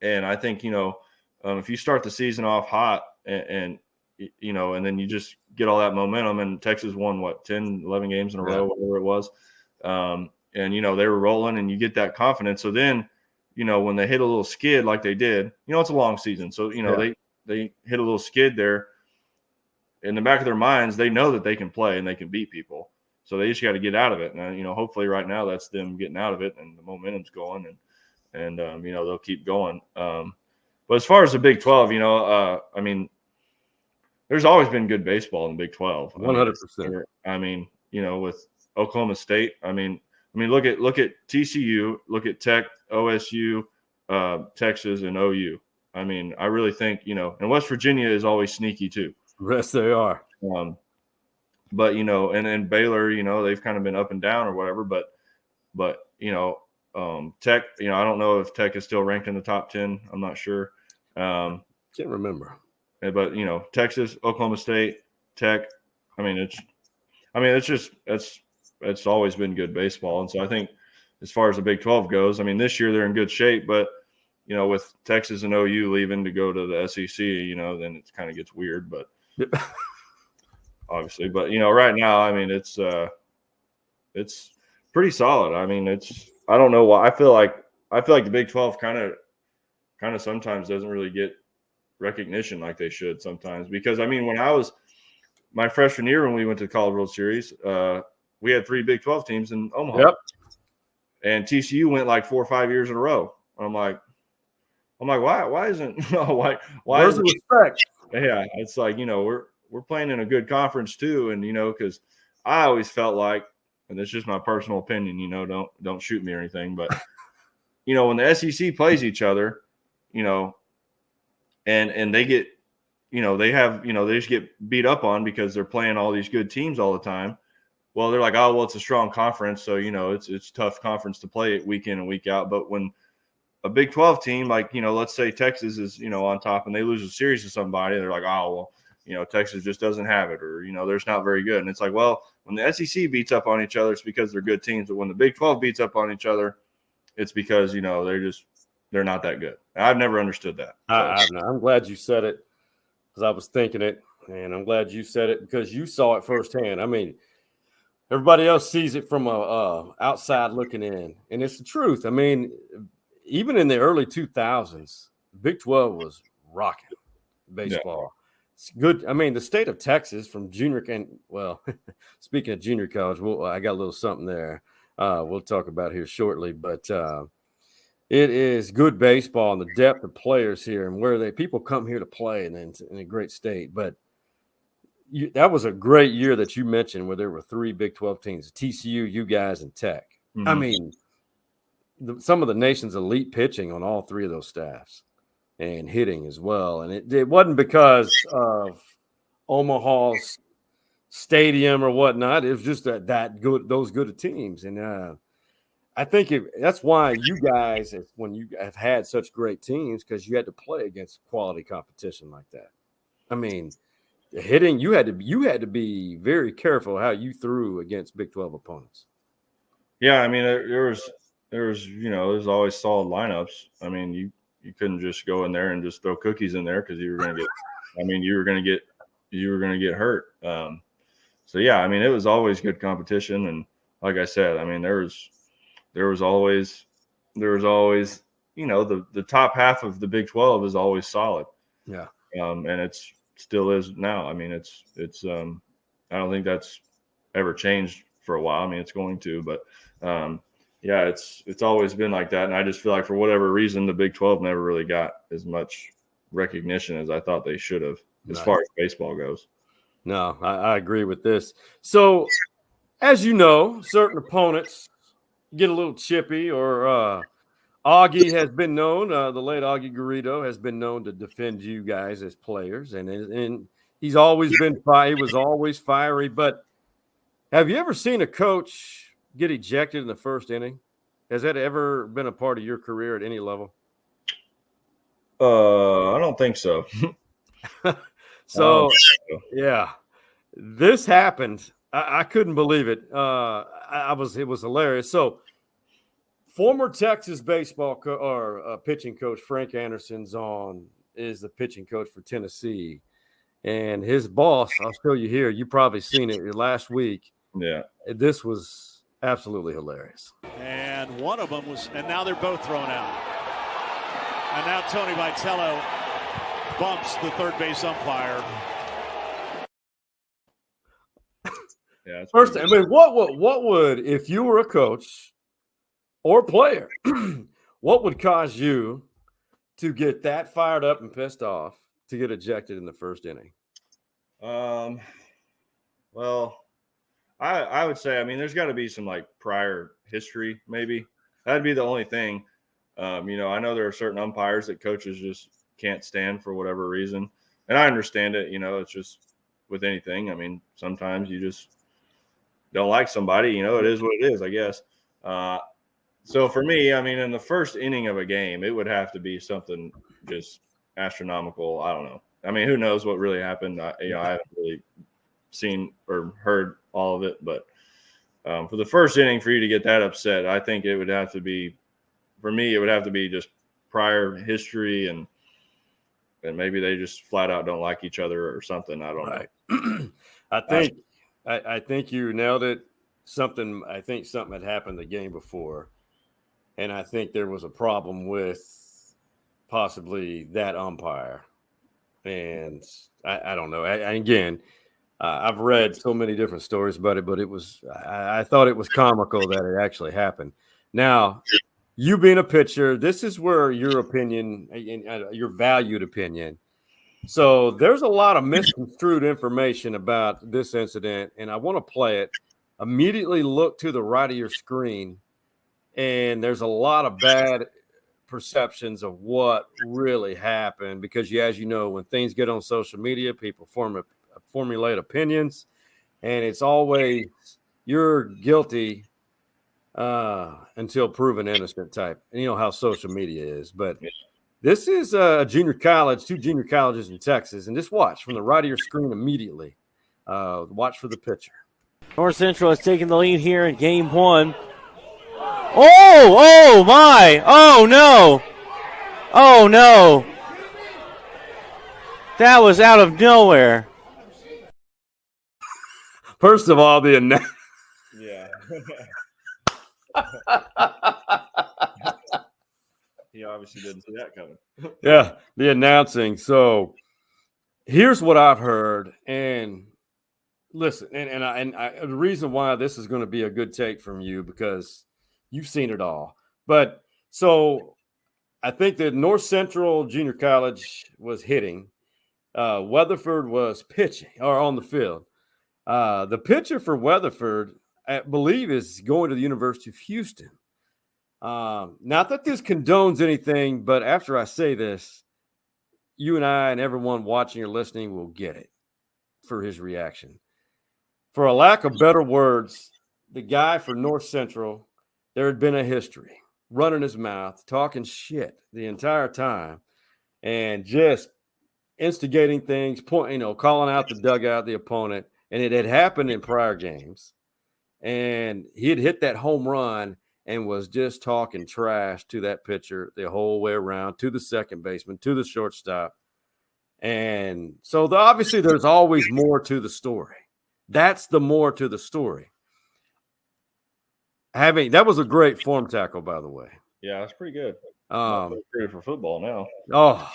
And I think, if you start the season off hot and then you just get all that momentum, and Texas won 10, 11 games in a row, whatever it was. And, they were rolling, and you get that confidence. So then, when they hit a little skid like they did, it's a long season. So, they hit a little skid there. In the back of their minds, they know that they can play and they can beat people. So they just got to get out of it. And, hopefully right now that's them getting out of it and the momentum's going and they'll keep going. But as far as the Big 12, there's always been good baseball in the Big 12. 100%. With Oklahoma State, look at TCU, look at Tech, OSU, Texas, and OU. I really think, and West Virginia is always sneaky too. Yes, they are. But and Baylor, they've kind of been up and down or whatever. But Tech, I don't know if Tech is still ranked in the top 10. I'm not sure. Can't remember. But Texas, Oklahoma State, Tech. It's always been good baseball. And so I think as far as the Big 12 goes, this year they're in good shape. But with Texas and OU leaving to go to the SEC, then it kind of gets weird. But obviously, but right now, it's pretty solid. I don't know why. I feel like the Big 12 kind of sometimes doesn't really get recognition like they should sometimes, because when I was my freshman year, when we went to the College World Series, we had 3 Big 12 teams in Omaha. Yep. And TCU went like 4 or 5 years in a row. I'm like, why isn't where's the respect? Yeah, it's like, we're playing in a good conference too. And, because I always felt like, and it's just my personal opinion, don't shoot me or anything, but, when the SEC plays each other, and they get, they just get beat up on because they're playing all these good teams all the time. Well, they're like, oh, well, it's a strong conference. So, it's tough conference to play it week in and week out. But when a Big 12 team, like, let's say Texas is, on top and they lose a series to somebody, they're like, oh, well, Texas just doesn't have it, or, they're not very good. And it's like, well, when the SEC beats up on each other, it's because they're good teams. But when the Big 12 beats up on each other, it's because, they're not that good. I've never understood that. I'm glad you said it, because I was thinking it, and I'm glad you said it because you saw it firsthand. Everybody else sees it from outside looking in, and it's the truth. Even in the early 2000s, Big 12 was rocking baseball. Yeah. It's good. The state of Texas from junior speaking of junior college, I got a little something there we'll talk about here shortly, but it is good baseball and the depth of players here and where people come here to play, and it's in a great state. But that was a great year that you mentioned where there were 3 Big 12 teams, TCU, you guys, and Tech. Mm-hmm. Some of the nation's elite pitching on all 3 of those staffs and hitting as well. And it wasn't because of Omaha's stadium or whatnot. It was just that good, those good teams. And I think that's why you guys, when you have had such great teams, because you had to play against quality competition like that. Hitting, you had to be very careful how you threw against Big 12 opponents. Yeah, there's always solid lineups. You couldn't just go in there and just throw cookies in there because you were going to get hurt. So yeah, it was always good competition, and like I said, there was always the top half of the Big 12 is always solid. Yeah. And it's still is now. It's I don't think that's ever changed for a while. It's going to, but yeah, it's always been like that. And I just feel like for whatever reason, the Big 12 never really got as much recognition as I thought they should have as far as baseball goes. No, I agree with this. So, as you know, certain opponents get a little chippy, or Augie has been known, the late Augie Garrido has been known to defend you guys as players, and he's always been he was always fiery. But have you ever seen a coach get ejected in the first inning? Has that ever been a part of your career at any level? I don't think so. So, yeah, this happened. I couldn't believe it. It was hilarious. So, former Texas baseball pitching coach Frank Anderson's is the pitching coach for Tennessee, and his boss. I'll show you here. You probably seen it last week. Yeah, this was absolutely hilarious. And one of them was, and now they're both thrown out. And now Tony Vitello bumps the third base umpire. Yeah. First, I mean, what would, if you were a coach or player, what would cause you to get that fired up and pissed off to get ejected in the first inning? Well, I would say, I mean, there's got to be some like prior history, maybe. That'd be the only thing. I know there are certain umpires that coaches just can't stand for whatever reason. And I understand it. It's just with anything. I mean, sometimes you just don't like somebody, it is what it is, I guess. So for me, I mean, in the first inning of a game, it would have to be something just astronomical. I don't know. I mean, who knows what really happened? I haven't really seen or heard all of it, but for the first inning, for you to get that upset, I think it would have to be, for me, it would have to be just prior history and maybe they just flat out don't like each other or something. I don't know. I think you nailed it. I think something had happened the game before, and I think there was a problem with possibly that umpire. And I don't know. I've read so many different stories about it, but I thought it was comical that it actually happened. Now, you being a pitcher, this is where your opinion, your valued opinion. So there's a lot of misconstrued information about this incident, and I want to play it. Immediately look to the right of your screen, and there's a lot of bad perceptions of what really happened because, as you know, when things get on social media, people formulate opinions, and it's always you're guilty until proven innocent type. And you know how social media is. But this is two junior colleges in Texas, and just watch from the right of your screen immediately. Watch for the pitcher. North Central has taken the lead here in game one. Oh my! Oh no! Oh no! That was out of nowhere. First of all, yeah. He obviously didn't see that coming. Yeah, the announcing. So here's what I've heard, and listen, and the reason why this is going to be a good take from you because you've seen it all. But so I think that North Central Junior College was hitting. Weatherford was pitching or on the field. The pitcher for Weatherford, I believe, is going to the University of Houston. Not that this condones anything, but after I say this, you and I and everyone watching or listening will get it for his reaction. For a lack of better words, the guy for North Central, there had been a history, running his mouth, talking shit the entire time, and just instigating things, calling out the dugout, the opponent. And it had happened in prior games. And he had hit that home run and was just talking trash to that pitcher the whole way around, to the second baseman, to the shortstop. And so obviously there's always more to the story. That's the more to the story. That was a great form tackle, by the way. Yeah, that's pretty good. Recruited for football now. Oh,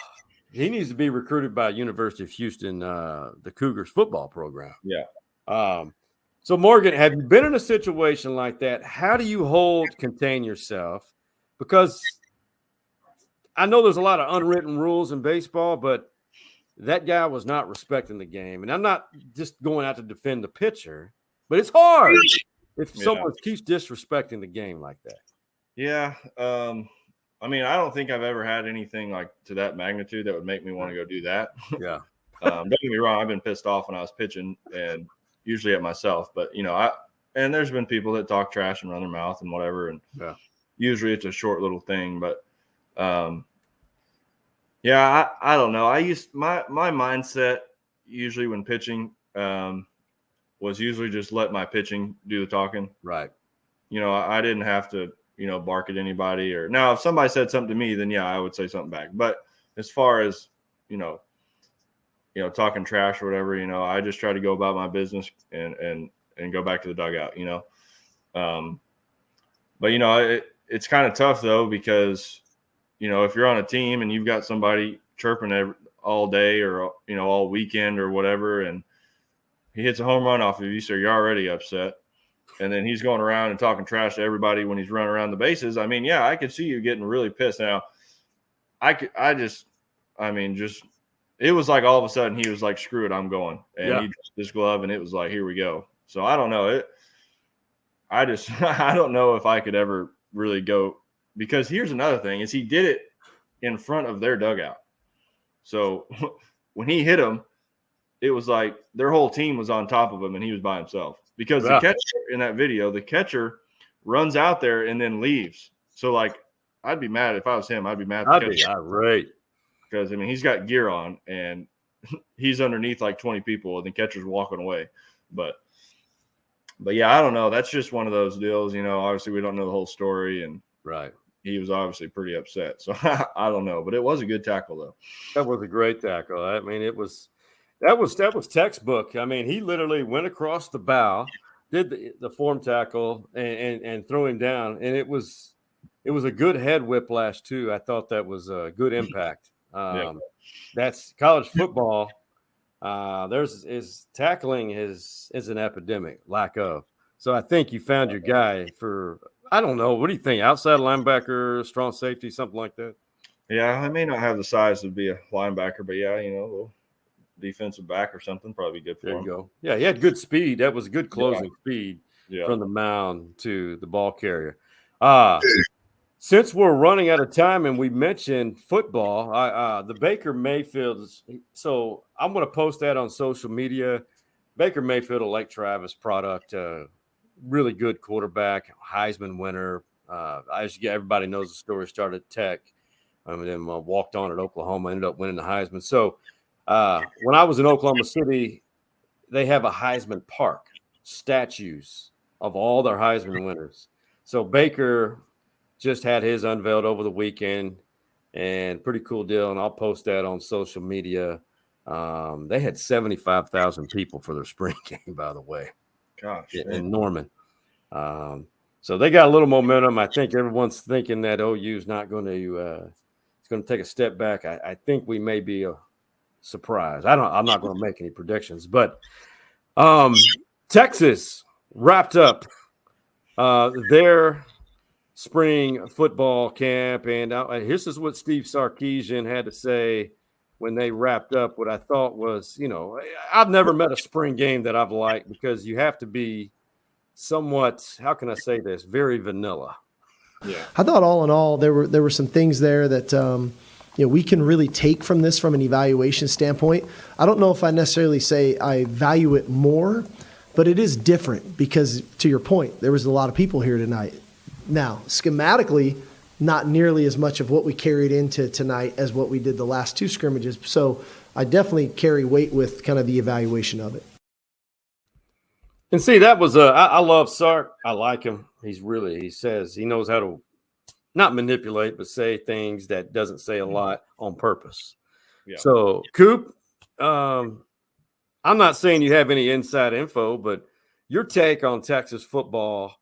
he needs to be recruited by University of Houston, the Cougars football program. Yeah. So, Morgan, have you been in a situation like that? How do you contain yourself? Because I know there's a lot of unwritten rules in baseball, but that guy was not respecting the game. And I'm not just going out to defend the pitcher, but it's hard if someone keeps disrespecting the game like that. Yeah. I mean, I don't think I've ever had anything like to that magnitude that would make me want to go do that. Yeah. Don't get me wrong. I've been pissed off when I was pitching and usually at myself, but and there's been people that talk trash and run their mouth and whatever. And usually it's a short little thing, but I don't know. I used my mindset usually when pitching was usually just let my pitching do the talking. Right. I didn't have to, bark at anybody or now if somebody said something to me, then I would say something back. But as far as, talking trash or whatever, I just try to go about my business and go back to the dugout, but it's kind of tough though, because, if you're on a team and you've got somebody chirping all day or, all weekend or whatever, and he hits a home run off of you, so you're already upset. And then he's going around and talking trash to everybody when he's running around the bases. I mean, I could see you getting really pissed. Now, it was like all of a sudden he was like, screw it, I'm going. And he dropped his glove and it was like, here we go. So I don't know. I don't know if I could ever really go, because here's another thing is he did it in front of their dugout. So when he hit him, it was like their whole team was on top of him and he was by himself, because the catcher in that video, the catcher runs out there and then leaves. So like, I'd be mad if I was him. I'd be mad. I'd be irate. Because he's got gear on and he's underneath like 20 people and the catcher's walking away. But I don't know. That's just one of those deals, obviously we don't know the whole story, and he was obviously pretty upset. So I don't know, but it was a good tackle though. That was a great tackle. I mean, that was textbook. I mean, he literally went across the bow, did the form tackle and throw him down. And it was a good head whiplash too. I thought that was a good impact. That's college football. Tackling is an epidemic, lack of. So I think you found your guy for, I don't know. What do you think? Outside linebacker, strong safety, something like that? Yeah, I may not have the size to be a linebacker, but a little defensive back or something, probably good for him. There you go. Yeah, he had good speed. That was good closing speed from the mound to the ball carrier. Since we're running out of time and we mentioned football, the Baker Mayfield. So I'm going to post that on social media. Baker Mayfield, a Lake Travis product, really good quarterback, Heisman winner. Everybody knows the story. Started at Tech, and then walked on at Oklahoma, ended up winning the Heisman. So when I was in Oklahoma City, they have a Heisman Park, statues of all their Heisman winners. So Baker just had his unveiled over the weekend, and pretty cool deal. And I'll post that on social media. They had 75,000 people for their spring game, by the way. Gosh, in Norman. So they got a little momentum. I think everyone's thinking that OU is not going to it's going to take a step back. I think we may be a surprise. I'm not going to make any predictions, but Texas wrapped up their spring football camp, and this is what Steve Sarkisian had to say when they wrapped up. What I thought was, I've never met a spring game that I've liked, because you have to be somewhat, how can I say this, very vanilla. Yeah, I thought all in all there were some things there that we can really take from this from an evaluation standpoint. I don't know if I necessarily say I value it more, but it is different because, to your point, there was a lot of people here tonight. Now, schematically, not nearly as much of what we carried into tonight as what we did the last two scrimmages. So I definitely carry weight with kind of the evaluation of it. And see, that was I love Sark. I like him. He says he knows how to not manipulate, but say things that doesn't say a lot on purpose. Yeah. So, Coop, I'm not saying you have any inside info, but your take on Texas football,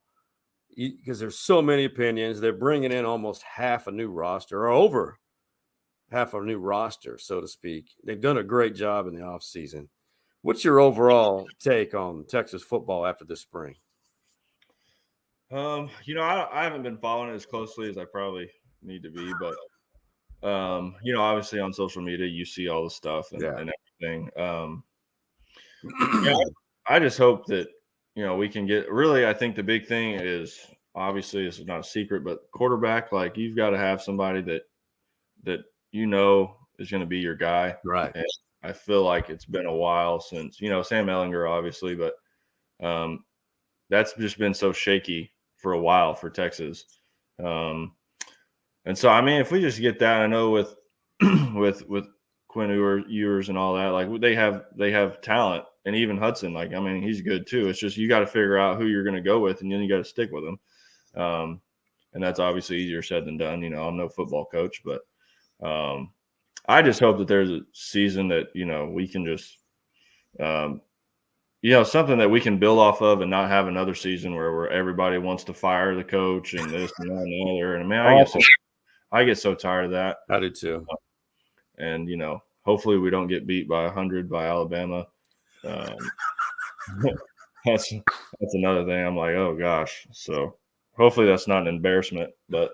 because there's so many opinions. They're bringing in almost half a new roster, or over half a new roster, so to speak. They've done a great job in the offseason. What's your overall take on Texas football after this spring? You know, I haven't been following it as closely as I probably need to be, but you know, obviously on social media you see all the stuff and everything. Yeah, I just hope that, you know, we can get really, I think the big thing is obviously it's not a secret, but quarterback, like you've got to have somebody that you know is going to be your guy. Right. And I feel like it's been a while since, you know, Sam Ehlinger, obviously, but that's just been so shaky for a while for Texas. And so, I mean, if we just get that, I know with Quinn Ewers and all that, like they have talent, and even Hudson, like, I mean, he's good too. It's just, you got to figure out who you're going to go with, and then you got to stick with them. And that's obviously easier said than done. You know, I'm no football coach, but I just hope that there's a season that, you know, we can just, you know, something that we can build off of and not have another season where everybody wants to fire the coach and this and that and the other. And I mean, I get so tired of that. I do too. And, you know, hopefully we don't get beat by 100 by Alabama. That's another thing. I'm like, oh gosh. So hopefully that's not an embarrassment, but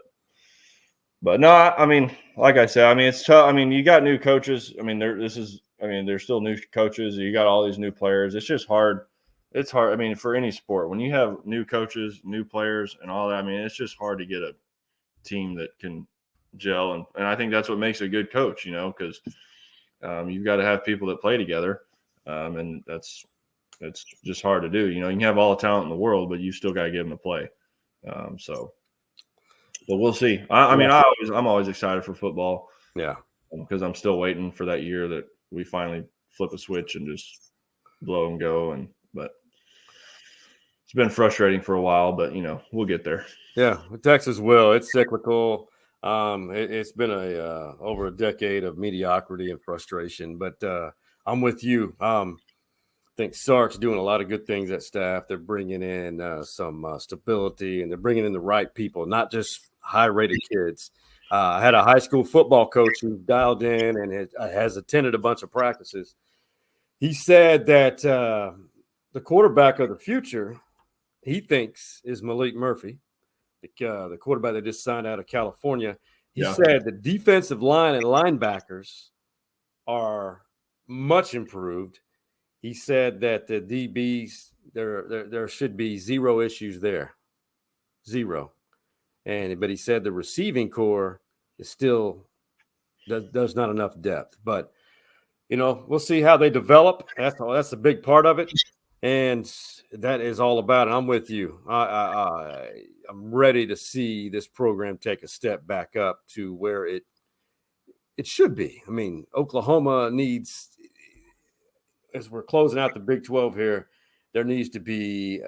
no, I mean, like I said, I mean, it's tough. I mean, you got new coaches. I mean, there's still new coaches. You got all these new players. It's just hard. It's hard. I mean, for any sport, when you have new coaches, new players and all that, I mean, it's just hard to get a team that can gel. And I think that's what makes a good coach, you know, because you've got to have people that play together. And it's just hard to do. You know, you can have all the talent in the world, but you still got to get them to play. But we'll see. I mean, I'm always excited for football. Yeah. Because I'm still waiting for that year that we finally flip a switch and just blow and go. But it's been frustrating for a while, but, you know, we'll get there. Yeah, Texas will. It's cyclical. It's been over a decade of mediocrity and frustration, but I'm with you. I think Sark's doing a lot of good things at staff. They're bringing in some stability, and they're bringing in the right people, not just high-rated kids. I had a high school football coach who dialed in and has attended a bunch of practices. He said that the quarterback of the future, he thinks, is Malik Murphy, the quarterback that just signed out of California. He said the defensive line and linebackers are much improved. He said that the DBs, there should be zero issues there. Zero. But he said the receiving core is still does not enough depth. But, you know, we'll see how they develop. That's a big part of it. And that is all about it. I'm with you. I'm ready to see this program take a step back up to where it should be. I mean, Oklahoma needs, as we're closing out the Big 12 here, there needs to be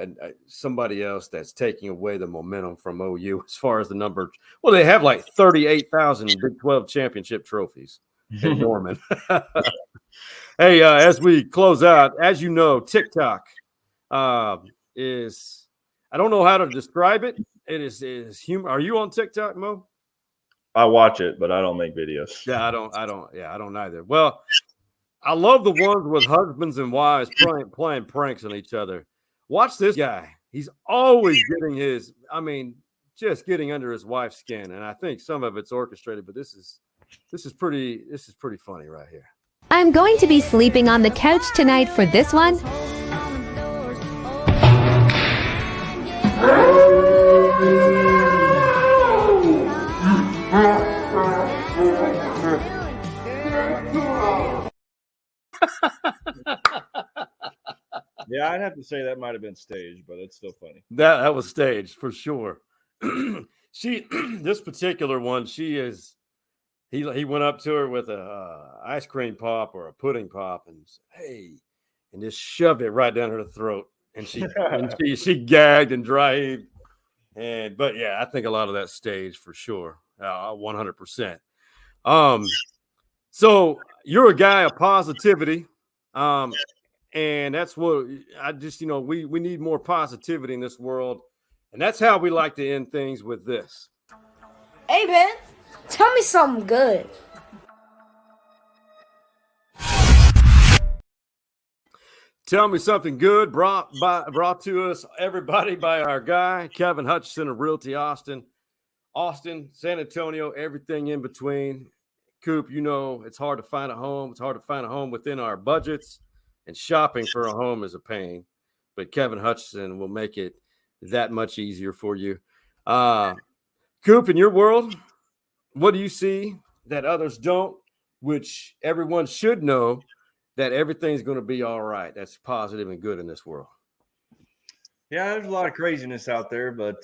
somebody else that's taking away the momentum from OU as far as the number. Well, they have like 38,000 Big 12 championship trophies in Norman. Hey, as we close out, as you know, TikTok is, I don't know how to describe it. It is humor. Are you on TikTok, Mo? I watch it, but I don't make videos. Yeah, I don't either. Well, I love the ones with husbands and wives playing pranks on each other. Watch this guy. He's always just getting under his wife's skin. And I think some of it's orchestrated, but this is pretty funny right here. I'm going to be sleeping on the couch tonight for this one. Yeah, I'd have to say that might have been staged, but it's still funny. That was staged for sure. This particular one, he went up to her with a ice cream pop or a pudding pop and said, "Hey," and just shoved it right down her throat. And she gagged and dry heaved. But yeah, I think a lot of that staged for sure. 100%. So you're a guy of positivity. And that's what I just, we need more positivity in this world. And that's how we like to end things with this. Hey, man, tell me something good. Tell Me Something Good, brought to us, everybody, by our guy, Kevin Hutchinson of Realty Austin, San Antonio, everything in between. Coop, you know, it's hard to find a home. It's hard to find a home within our budgets, and shopping for a home is a pain. But Kevin Hutchinson will make it that much easier for you. Coop, in your world, what do you see that others don't, which everyone should know that everything's going to be all right? That's positive and good in this world. Yeah, there's a lot of craziness out there, but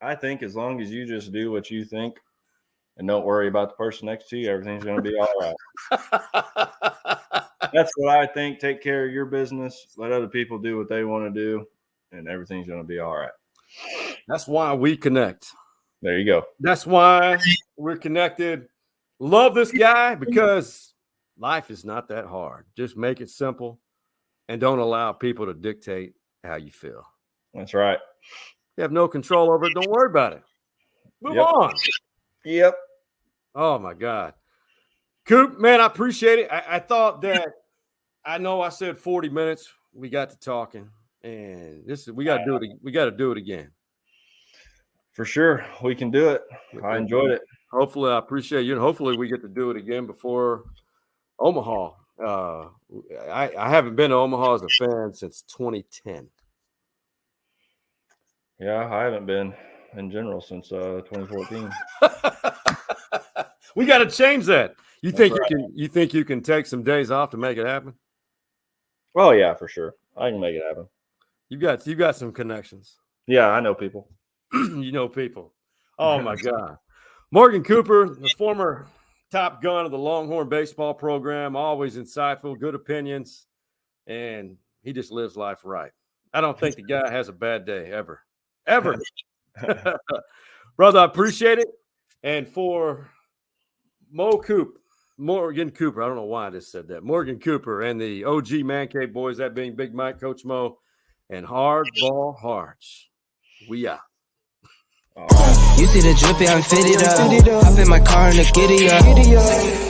I think as long as you just do what you think and don't worry about the person next to you, everything's going to be all right. That's what I think. Take care of your business. Let other people do what they want to do, and everything's going to be all right. That's why we connect. There you go. That's why we're connected. Love this guy because life is not that hard. Just make it simple and don't allow people to dictate how you feel. That's right. You have no control over it. Don't worry about it. Move on. Yep. Oh, my God. Coop, man, I appreciate it. I thought that I know I said 40 minutes. We got to talking, and we got to do it. We got to do it again. For sure. We can do it. I enjoyed it. Hopefully, I appreciate you, and hopefully we get to do it again before Omaha. I haven't been to Omaha as a fan since 2010. Yeah, I haven't been in general since 2014. We got to change that. You think you can take some days off to make it happen? Oh yeah, for sure. I can make it happen. You got some connections. Yeah, I know people. You know people. Oh my God. Morgan Kooper, the former top gun of the Longhorn baseball program, always insightful, good opinions, and he just lives life right. I don't think the guy has a bad day ever. Brother, I appreciate it. And for Morgan Kooper, I don't know why I just said that. Morgan Kooper and the OG Man Cave boys, that being Big Mike, Coach Mo, and Hardball Hearts. We out. You see the drippy, I'm fitted up. Hop in my car and the giddy up.